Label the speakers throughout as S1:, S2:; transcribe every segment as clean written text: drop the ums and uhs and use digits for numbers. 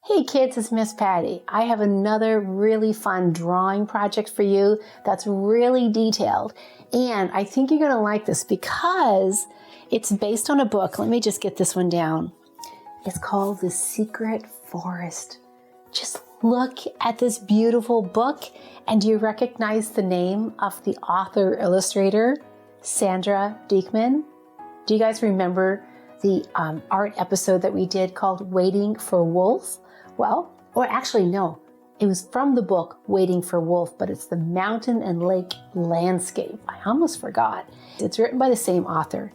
S1: Hey kids, it's Miss Patty. I have another really fun drawing project for you that's really detailed. And I think you're gonna like this because it's based on a book. Let me just get this one down. It's called The Secret Forest. Just look at this beautiful book. And do you recognize the name of the author illustrator, Sandra Diekman? Do you guys remember the art episode that we did called Waiting for Wolf? Well, or actually no, it was from the book Waiting for Wolf, but it's the mountain and lake landscape. I almost forgot. It's written by the same author.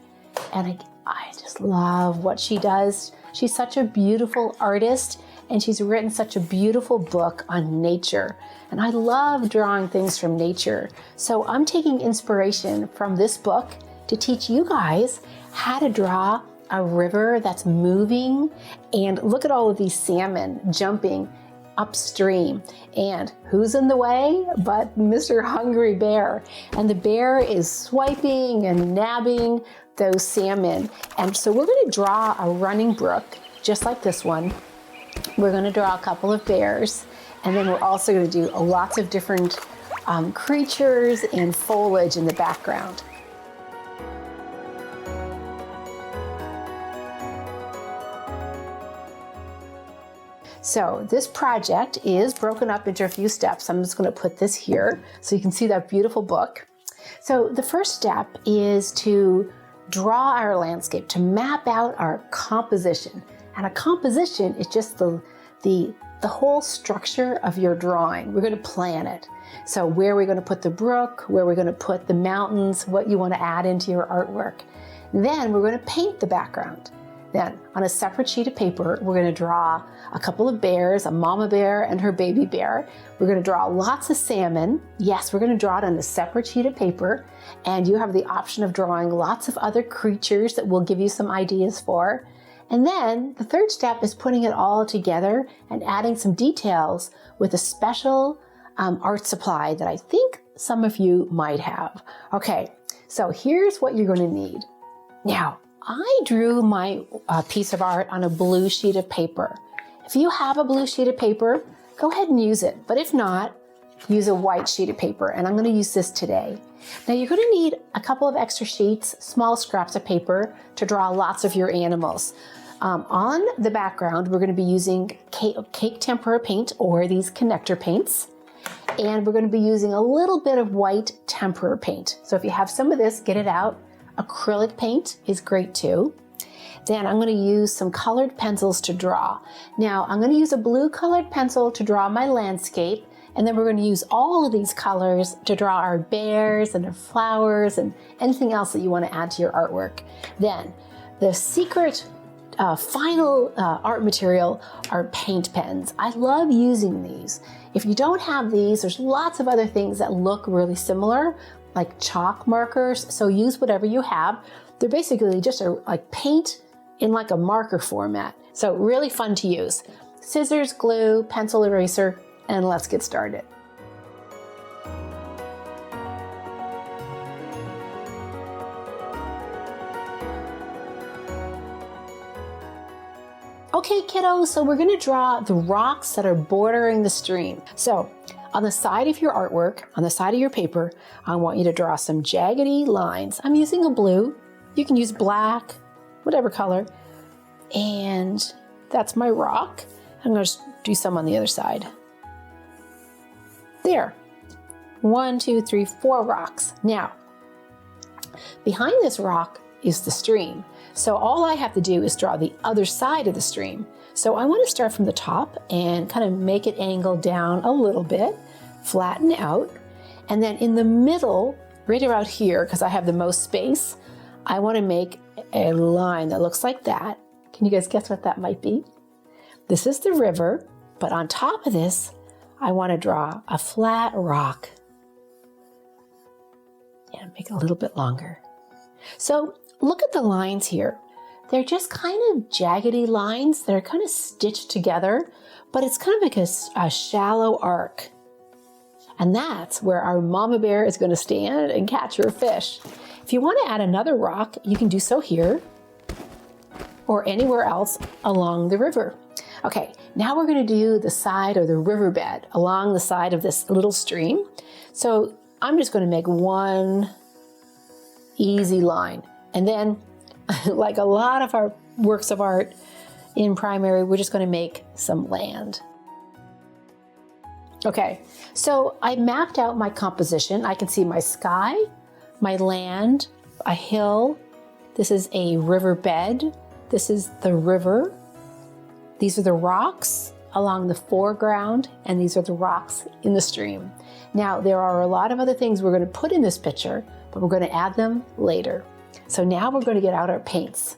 S1: And I just love what she does. She's such a beautiful artist and she's written such a beautiful book on nature. And I love drawing things from nature. So I'm taking inspiration from this book to teach you guys how to draw a river that's moving, and look at all of these salmon jumping upstream. And who's in the way but Mr. Hungry Bear? And the bear is swiping and nabbing those salmon. And so we're going to draw a running brook just like this one. We're going to draw a couple of bears, and then we're also going to do lots of different creatures and foliage in the background. So this project is broken up into a few steps. I'm just going to put this here so you can see that beautiful book. So the first step is to draw our landscape, to map out our composition. And a composition is just the whole structure of your drawing. We're going to plan it. So where we're going to put the brook, where we're going to put the mountains, what you want to add into your artwork. Then we're going to paint the background. Then on a separate sheet of paper, we're going to draw a couple of bears, a mama bear and her baby bear. We're going to draw lots of salmon. Yes, we're going to draw it on a separate sheet of paper. And you have the option of drawing lots of other creatures that we'll give you some ideas for. And then the third step is putting it all together and adding some details with a special art supply that I think some of you might have. Okay, so here's what you're going to need. Now, I drew my piece of art on a blue sheet of paper. If you have a blue sheet of paper, go ahead and use it. But if not, use a white sheet of paper. And I'm going to use this today. Now you're going to need a couple of extra sheets, small scraps of paper to draw lots of your animals. On the background, we're going to be using cake tempera paint or these connector paints. And we're going to be using a little bit of white tempera paint. So if you have some of this, get it out. Acrylic paint is great too. Then I'm going to use some colored pencils to draw. Now I'm going to use a blue colored pencil to draw my landscape, and then we're going to use all of these colors to draw our bears and our flowers and anything else that you want to add to your artwork. Then the secret final art material are paint pens. I love using these. If you don't have these, there's lots of other things that look really similar, like chalk markers, so use whatever you have. They're basically just like paint in like a marker format, so really fun to use. Scissors, glue, pencil eraser, and let's get started. Okay, kiddos, so we're going to draw the rocks that are bordering the stream. So on the side of your artwork, on the side of your paper, I want you to draw some jaggedy lines. I'm using a blue. You can use black, whatever color. And that's my rock. I'm going to do some on the other side. There. 1, 2, 3, 4 rocks. Now, behind this rock is the stream. So all I have to do is draw the other side of the stream. So I want to start from the top and kind of make it angle down a little bit, flatten out. And then in the middle, right around here, because I have the most space, I want to make a line that looks like that. Can you guys guess what that might be? This is the river, but on top of this, I want to draw a flat rock. And make it a little bit longer. So look at the lines here. They're just kind of jaggedy lines. They're kind of stitched together, but it's kind of like a shallow arc. And that's where our mama bear is going to stand and catch her fish. If you want to add another rock, you can do so here or anywhere else along the river. Okay, Now we're going to do the side or the riverbed along the side of this little stream. So I'm just going to make one easy line. And then, like a lot of our works of art in primary, we're just going to make some land. Okay, so I mapped out my composition. I can see my sky, my land, a hill. This is a riverbed. This is the river. These are the rocks along the foreground, and these are the rocks in the stream. Now, there are a lot of other things we're going to put in this picture, but we're going to add them later. So now we're going to get out our paints.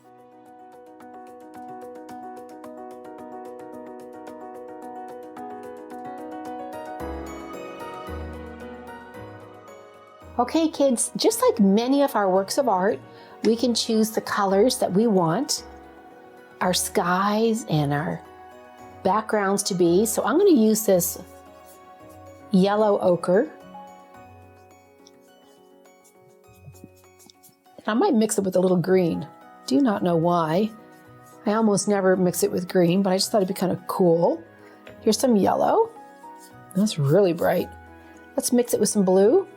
S1: Okay, kids, just like many of our works of art, we can choose the colors that we want our skies and our backgrounds to be. So I'm going to use this yellow ochre. I might mix it with a little green. Do not know why. I almost never mix it with green, but I just thought it'd be kind of cool. Here's some yellow. That's really bright. Let's mix it with some blue.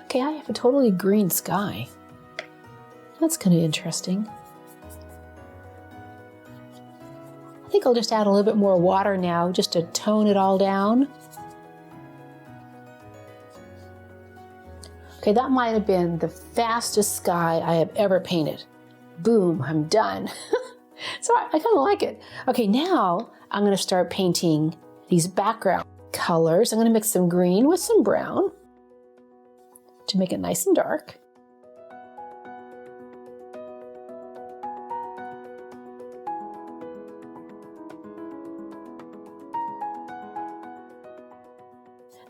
S1: Okay, I have a totally green sky. That's kind of interesting. I think I'll just add a little bit more water now just to tone it all down. Okay, that might have been the fastest sky I have ever painted. Boom, I'm done. So I kind of like it. Okay, now I'm going to start painting these background colors. I'm going to mix some green with some brown to make it nice and dark.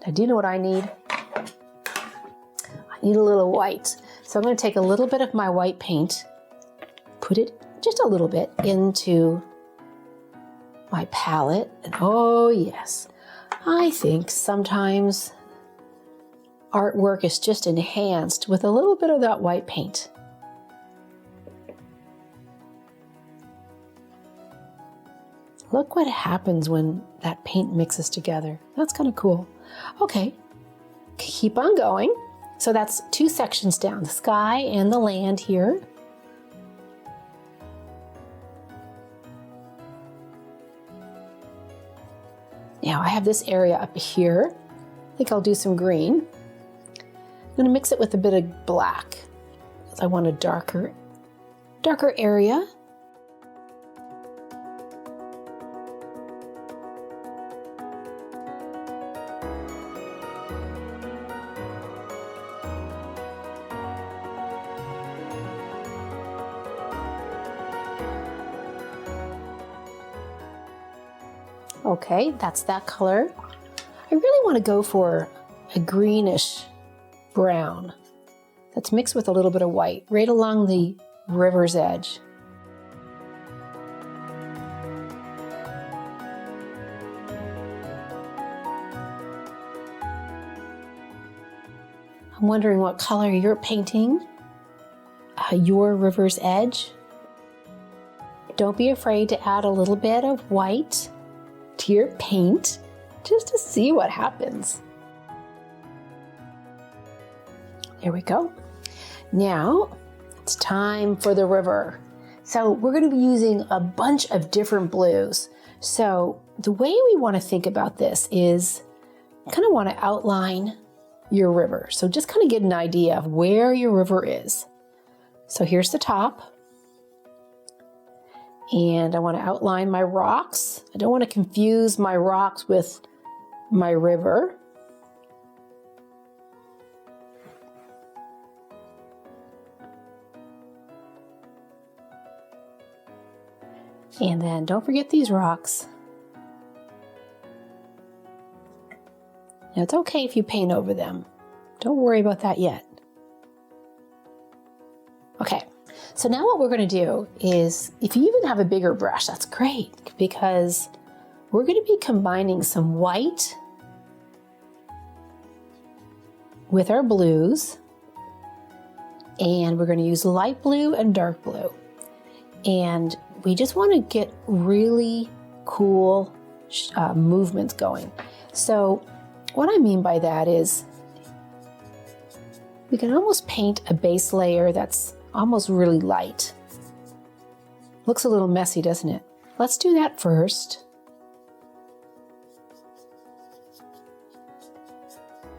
S1: Now, do you know what I need? I need a little white. So I'm going to take a little bit of my white paint, put it just a little bit into my palette. And oh yes, I think sometimes artwork is just enhanced with a little bit of that white paint. Look what happens when that paint mixes together. That's kind of cool. Okay, keep on going. So that's two sections down, the sky and the land here. Now I have this area up here. I think I'll do some green. I'm going to mix it with a bit of black because I want a darker area. Okay, that's that color. I really want to go for a greenish brown that's mixed with a little bit of white right along the river's edge. I'm wondering what color you're painting your river's edge. Don't be afraid to add a little bit of white to your paint just to see what happens. There we go. Now it's time for the river. So we're going to be using a bunch of different blues. So the way we want to think about this is kind of want to outline your river. So just kind of get an idea of where your river is. So here's the top. And I want to outline my rocks. I don't want to confuse my rocks with my river. And then don't forget these rocks. Now it's okay if you paint over them. Don't worry about that yet. Okay. So now what we're going to do is, if you even have a bigger brush, that's great, because we're going to be combining some white with our blues, and we're going to use light blue and dark blue. And we just want to get really cool movements going. So what I mean by that is we can almost paint a base layer that's almost really light. Looks a little messy, doesn't it? Let's do that first.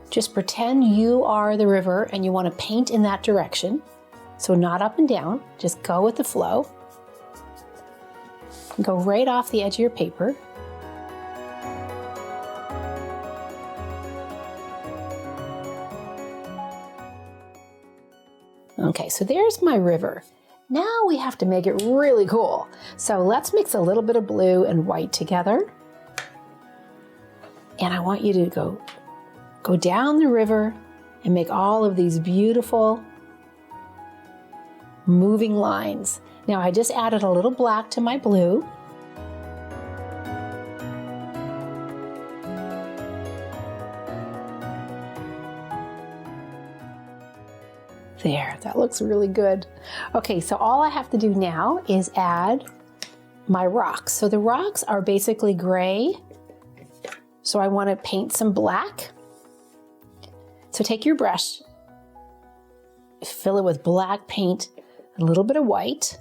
S1: Just pretend you are the river and you want to paint in that direction. So not up and down, just go with the flow. Go right off the edge of your paper. Okay, so there's my river. Now we have to make it really cool. So let's mix a little bit of blue and white together. And I want you to go down the river and make all of these beautiful moving lines. Now I just added a little black to my blue. There, that looks really good. Okay, so all I have to do now is add my rocks. So the rocks are basically gray. So I want to paint some black. So take your brush, fill it with black paint, a little bit of white.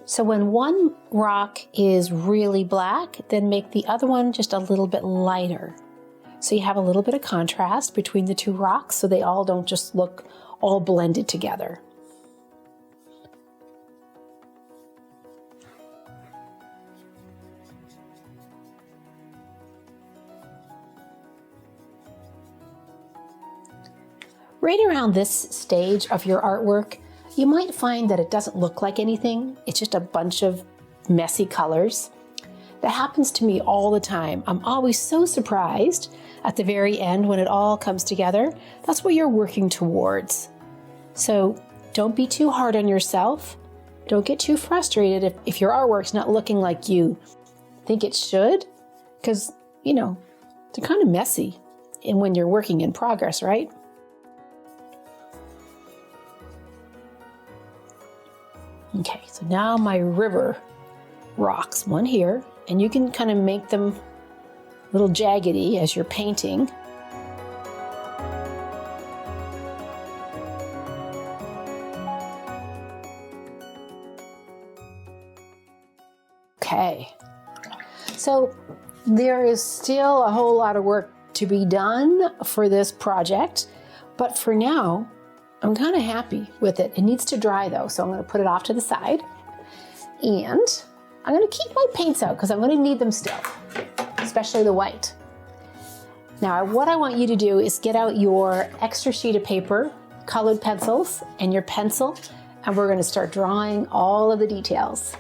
S1: So when one rock is really black, then make the other one just a little bit lighter. So you have a little bit of contrast between the two rocks so they all don't just look all blended together. Right around this stage of your artwork, you might find that it doesn't look like anything. It's just a bunch of messy colors. That happens to me all the time. I'm always so surprised at the very end when it all comes together. That's what you're working towards. So don't be too hard on yourself. Don't get too frustrated if your artwork's not looking like you think it should, because, you know, they're kind of messy and when you're working in progress, right? Okay, so now my river rocks, one here, and you can kind of make them a little jaggedy as you're painting. Okay, so there is still a whole lot of work to be done for this project, but for now, I'm kind of happy with it. It needs to dry though, so I'm going to put it off to the side. And I'm going to keep my paints out because I'm going to need them still, especially the white. Now, what I want you to do is get out your extra sheet of paper, colored pencils, and your pencil, and we're going to start drawing all of the details.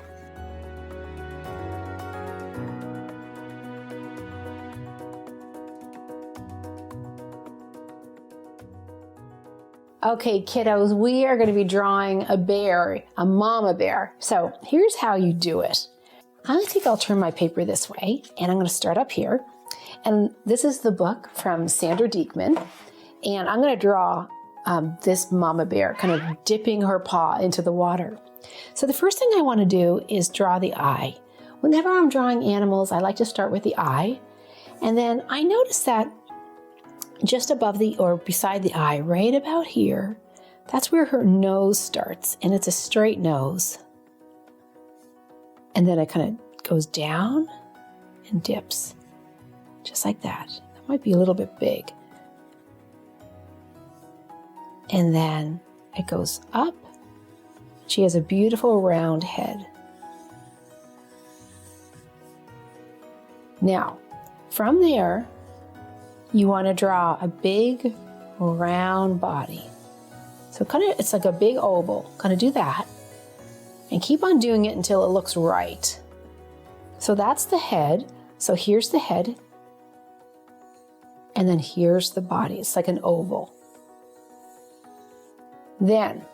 S1: Okay, kiddos, we are going to be drawing a bear, a mama bear. So here's how you do it. I think I'll turn my paper this way, and I'm going to start up here. And this is the book from Sandra Diekman. And I'm going to draw this mama bear kind of dipping her paw into the water. So the first thing I want to do is draw the eye. Whenever I'm drawing animals, I like to start with the eye. And then I notice that just above the, or beside the eye, right about here, that's where her nose starts, and it's a straight nose. And then it kind of goes down and dips, just like that. That might be a little bit big. And then it goes up. She has a beautiful round head. Now, from there, you want to draw a big round body. So it's like a big oval. Kind of do that and keep on doing it until it looks right. So that's the head. So here's the head. And then here's the body. It's like an oval. Then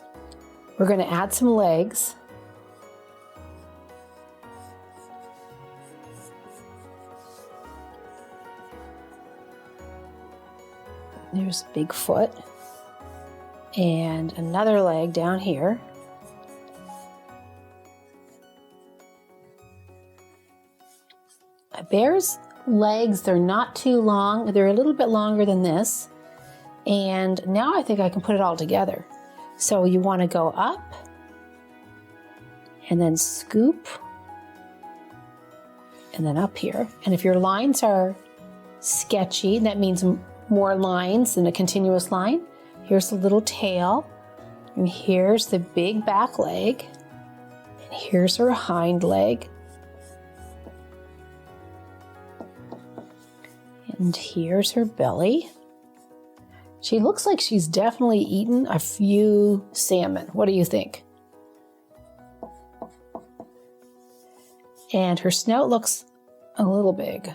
S1: we're going to add some legs. There's a big foot and another leg down here. A bear's legs, they're not too long. They're a little bit longer than this. And now I think I can put it all together. So you want to go up and then scoop and then up here. And if your lines are sketchy, that means more lines than a continuous line. Here's the little tail, and here's the big back leg, and here's her hind leg. And here's her belly. She looks like she's definitely eaten a few salmon. What do you think? And her snout looks a little big.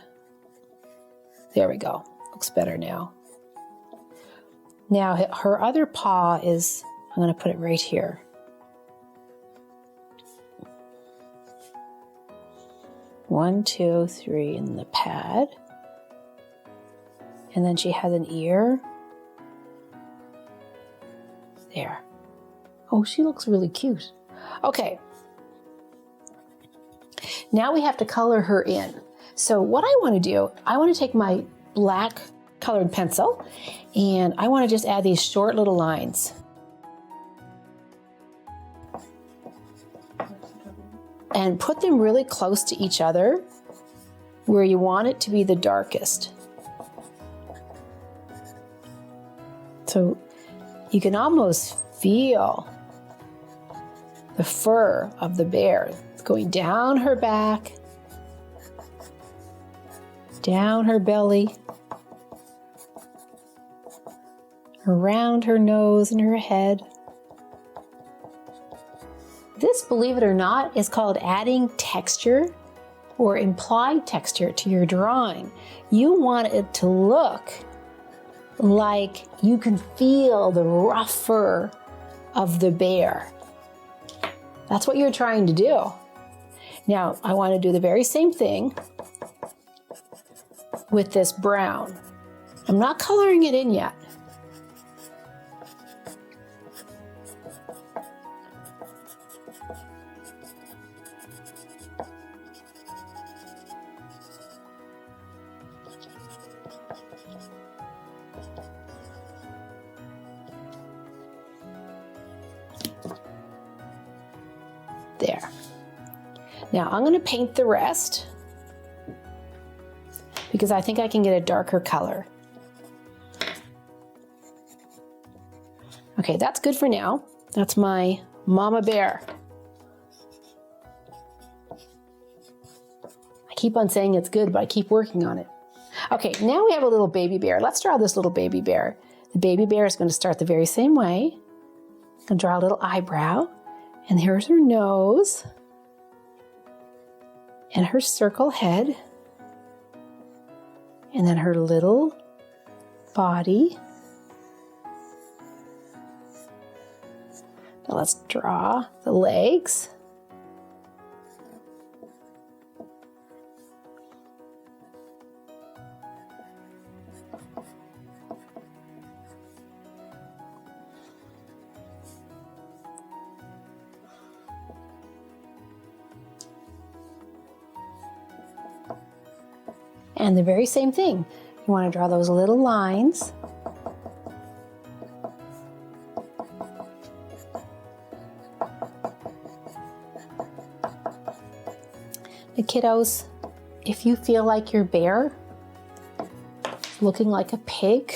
S1: There we go. Looks better now. Now her other paw is, I'm going to put it right here. One, two, three in the pad. And then she has an ear. There. Oh, she looks really cute. Okay. Now we have to color her in. So what I want to do, I want to take my black colored pencil and I want to just add these short little lines. And put them really close to each other where you want it to be the darkest. So you can almost feel the fur of the bear. It's going down her back, down her belly, around her nose and her head. This, believe it or not, is called adding texture or implied texture to your drawing. You want it to look like you can feel the rough fur of the bear. That's what you're trying to do. Now, I want to do the very same thing with this brown. I'm not coloring it in yet. There. Now I'm going to paint the rest because I think I can get a darker color. Okay, that's good for now. That's my mama bear. I keep on saying it's good, but I keep working on it. Okay, now we have a little baby bear. Let's draw this little baby bear. The baby bear is going to start the very same way. I'm going to draw a little eyebrow. And here's her nose and her circle head and then her little body. Now let's draw the legs. And the very same thing. You want to draw those little lines. The kiddos, if you feel like your bear looking like a pig,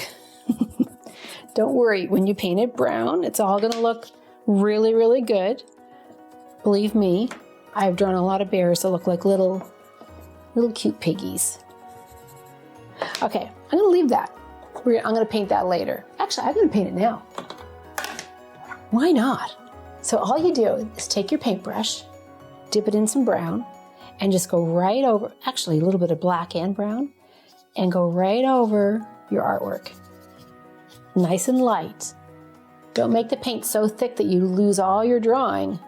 S1: don't worry. When you paint it brown, it's all going to look really, really good. Believe me, I've drawn a lot of bears that look like little cute piggies. Okay, I'm going to leave that. I'm going to paint that later. Actually, I'm going to paint it now. Why not? So all you do is take your paintbrush, dip it in some brown, and just go right over, actually a little bit of black and brown, and go right over your artwork. Nice and light. Don't make the paint so thick that you lose all your drawing.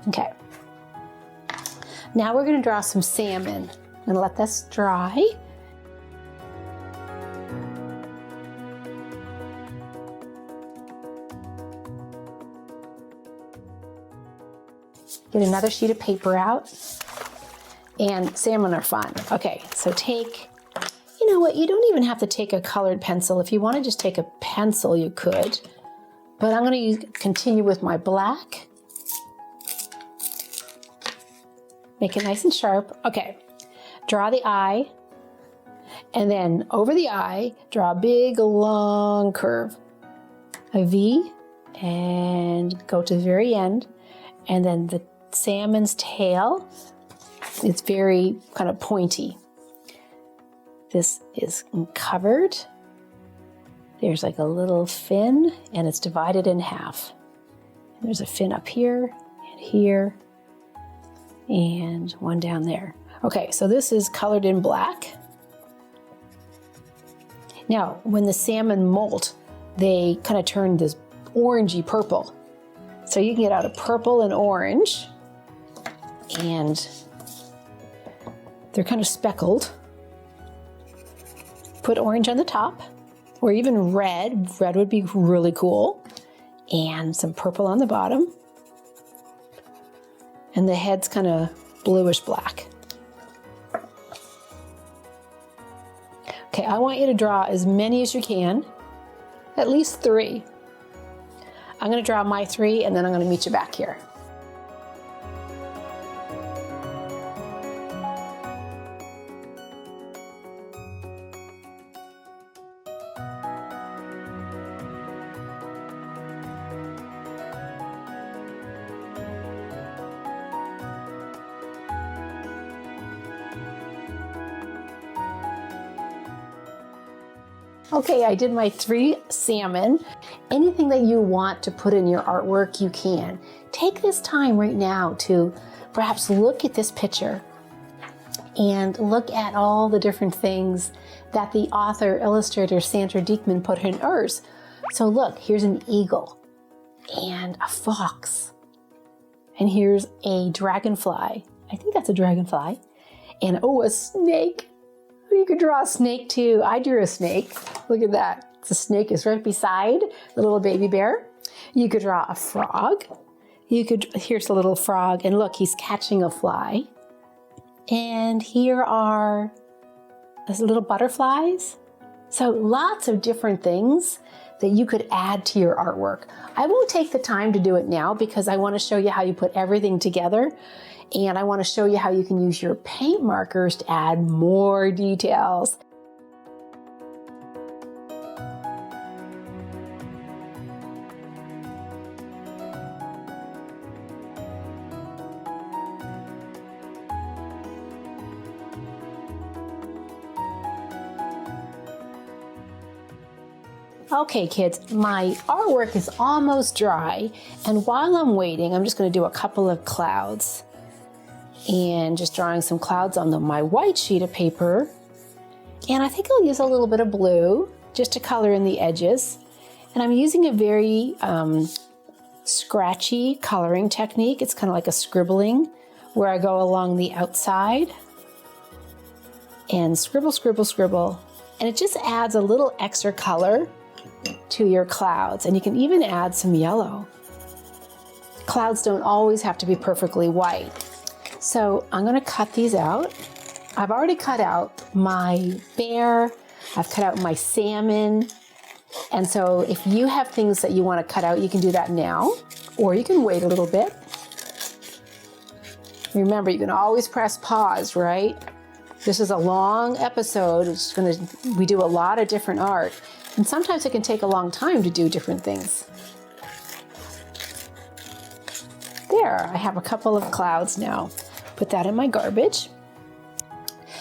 S1: Okay. Now we're going to draw some salmon. I'm going to let this dry. Get another sheet of paper out. And salmon are fun. Okay, so take, you know what, you don't even have to take a colored pencil. If you want to just take a pencil, you could. But I'm going to continue with my black. Make it nice and sharp. Okay, draw the eye. And then over the eye, draw a big, long curve. A V, and go to the very end. And then the salmon's tail, it's very kind of pointy. This is covered. There's like a little fin, and it's divided in half. And there's a fin up here, and one down there. Okay, so this is colored in black. Now, when the salmon molt, they kind of turn this orangey purple. So you can get out a purple and orange, and they're kind of speckled. Put orange on the top, or even red. Red would be really cool. And some purple on the bottom. And the head's kind of bluish black. Okay, I want you to draw as many as you can, at least 3. I'm going to draw my 3, and then I'm going to meet you back here. Okay, I did my 3 salmon. Anything that you want to put in your artwork, you can. Take this time right now to perhaps look at this picture and look at all the different things that the author, illustrator Sandra Diekman put in hers. So look, here's an eagle and a fox. And here's a dragonfly. I think that's a dragonfly. And oh, a snake. You could draw a snake too. I drew a snake. Look at that. The snake is right beside the little baby bear. You could draw a frog. Here's a little frog, and look, he's catching a fly. And here are those little butterflies. So lots of different things that you could add to your artwork. I won't take the time to do it now because I want to show you how you put everything together. And I want to show you how you can use your paint markers to add more details. Okay, kids, my artwork is almost dry, and while I'm waiting, I'm just going to do a couple of clouds. And just drawing some clouds on my white sheet of paper. And I think I'll use a little bit of blue just to color in the edges. And I'm using a very scratchy coloring technique. It's kind of like a scribbling where I go along the outside and scribble, scribble, scribble. And it just adds a little extra color to your clouds. And you can even add some yellow. Clouds don't always have to be perfectly white. So I'm going to cut these out. I've already cut out my bear. I've cut out my salmon. And so if you have things that you want to cut out, you can do that now, or you can wait a little bit. Remember, you can always press pause, right? This is a long episode. We do a lot of different art. And sometimes it can take a long time to do different things. There, I have a couple of clouds now. Put that in my garbage.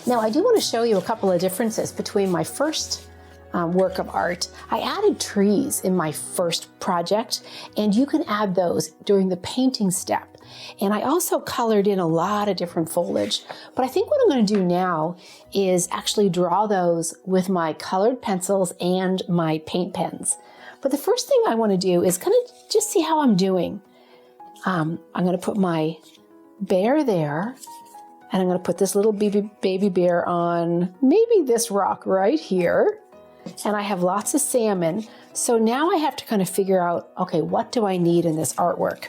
S1: Now I do want to show you a couple of differences between my first work of art. I added trees in my first project, and you can add those during the painting step. And I also colored in a lot of different foliage. But I think what I'm going to do now is actually draw those with my colored pencils and my paint pens. But the first thing I want to do is kind of just see how I'm doing. I'm going to put my bear there, and I'm going to put this little baby bear on maybe this rock right here. And I have lots of salmon. So now I have to kind of figure out, okay, what do I need in this artwork?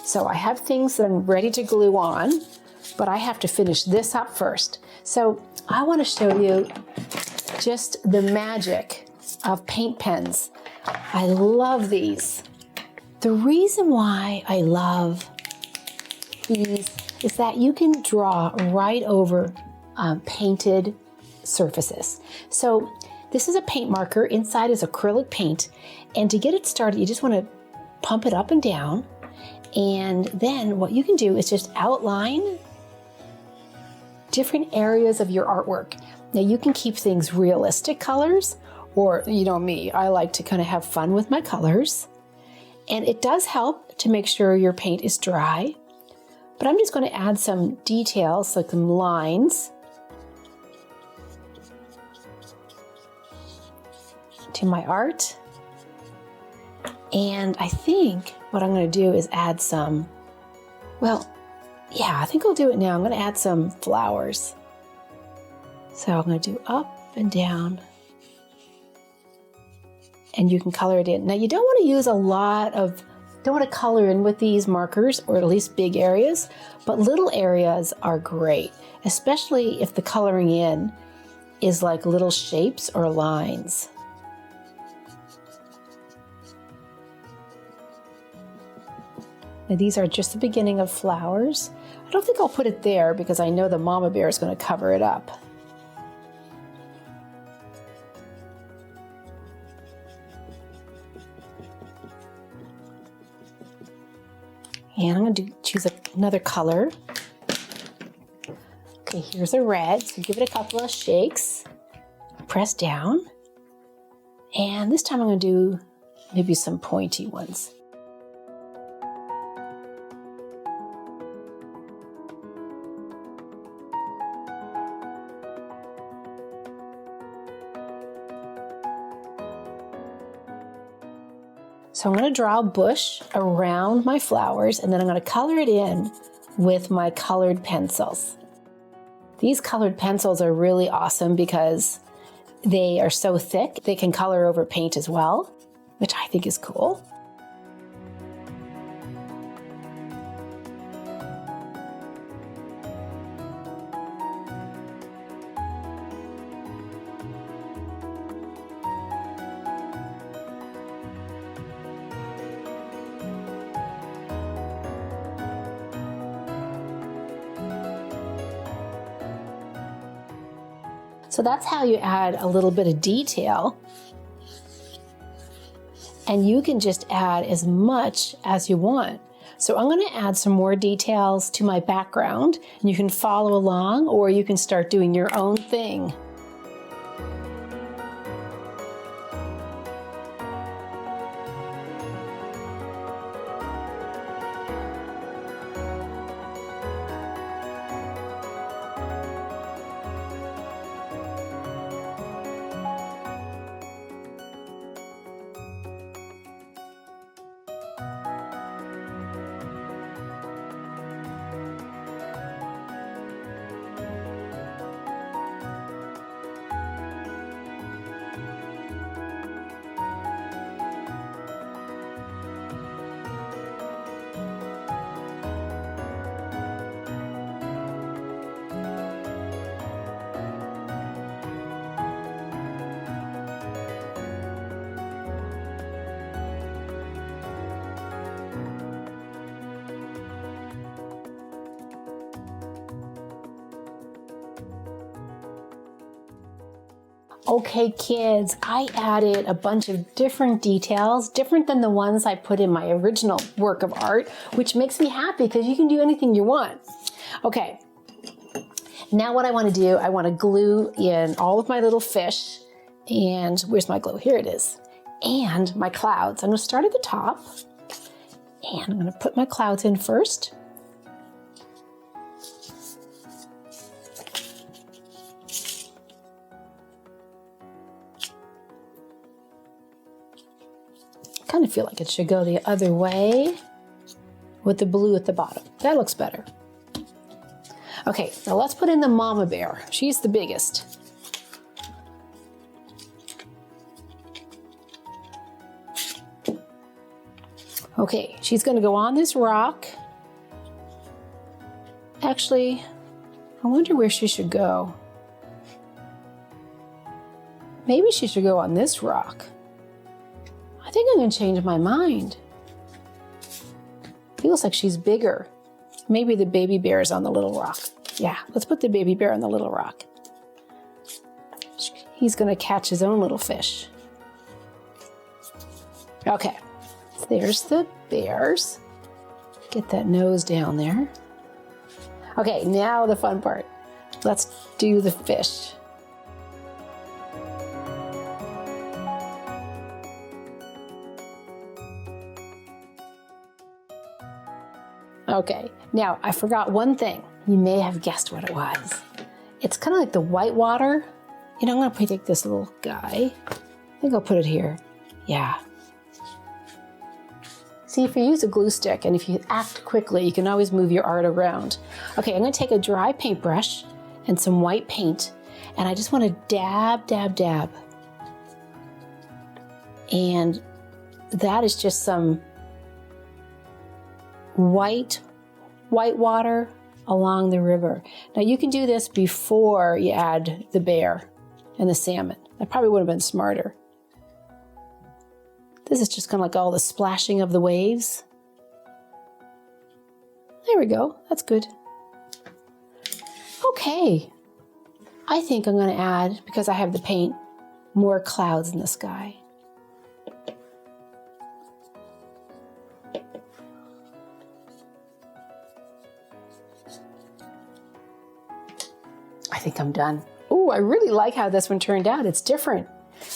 S1: So I have things that I'm ready to glue on, but I have to finish this up first. So I want to show you just the magic of paint pens. I love these. The reason why I love these is that you can draw right over painted surfaces. So this is a paint marker. Inside is acrylic paint. And to get it started, you just want to pump it up and down. And then what you can do is just outline different areas of your artwork. Now you can keep things realistic colors, or you know me, I like to kind of have fun with my colors. And it does help to make sure your paint is dry. But I'm just going to add some details, like some lines to my art. And I think what I'm going to do is add some, well, yeah, I think I'll do it now. I'm going to add some flowers. So I'm going to do up and down. And you can color it in. Now you don't want to use a lot of, don't want to color in with these markers, or at least big areas, but little areas are great, especially if the coloring in is like little shapes or lines. Now these are just the beginning of flowers. I don't think I'll put it there because I know the mama bear is going to cover it up. And I'm going to choose another color. Okay, here's a red. So give it a couple of shakes. Press down. And this time I'm going to do maybe some pointy ones. So I'm going to draw a bush around my flowers, and then I'm going to color it in with my colored pencils. These colored pencils are really awesome because they are so thick, they can color over paint as well, which I think is cool. So that's how you add a little bit of detail. And you can just add as much as you want. So I'm going to add some more details to my background, and you can follow along, or you can start doing your own thing. Okay, kids, I added a bunch of different details, different than the ones I put in my original work of art, which makes me happy because you can do anything you want. Okay, now what I want to do, I want to glue in all of my little fish, and where's my glue? Here it is. And my clouds. I'm going to start at the top, and I'm going to put my clouds in first. Kind of feel like it should go the other way. with the blue at the bottom. That looks better. Okay, now let's put in the mama bear. She's the biggest. Okay, she's gonna go on this rock. Actually, I wonder where she should go. Maybe she should go on this rock. I think I'm gonna change my mind. Feels like she's bigger. Maybe the baby bear is on the little rock. Yeah, let's put the baby bear on the little rock. He's gonna catch his own little fish. Okay, there's the bears. Get that nose down there. Okay, now the fun part. Let's do the fish. Okay, now I forgot one thing. You may have guessed what it was. It's kind of like the white water. You know, I'm gonna take this little guy. I think I'll put it here. Yeah. See, if you use a glue stick and if you act quickly, you can always move your art around. Okay, I'm gonna take a dry paintbrush and some white paint, and I just wanna dab, dab, dab. And that is just some white water along the river. Now you can do this before you add the bear and the salmon. That probably would have been smarter. This is just kind of like all the splashing of the waves. There we go, that's good. Okay, I think I'm gonna add, because I have the paint, more clouds in the sky. I think I'm done. Oh, I really like how this one turned out. It's different.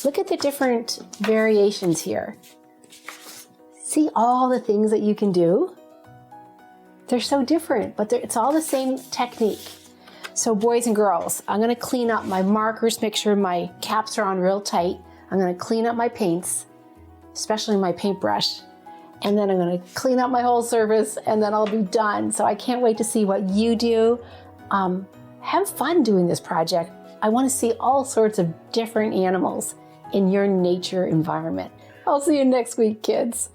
S1: Look at the different variations here. See all the things that you can do? They're so different, but it's all the same technique. So boys and girls, I'm gonna clean up my markers, make sure my caps are on real tight. I'm gonna clean up my paints, especially my paintbrush. And then I'm gonna clean up my whole surface and then I'll be done. So I can't wait to see what you do. Have fun doing this project. I want to see all sorts of different animals in your nature environment. I'll see you next week, kids.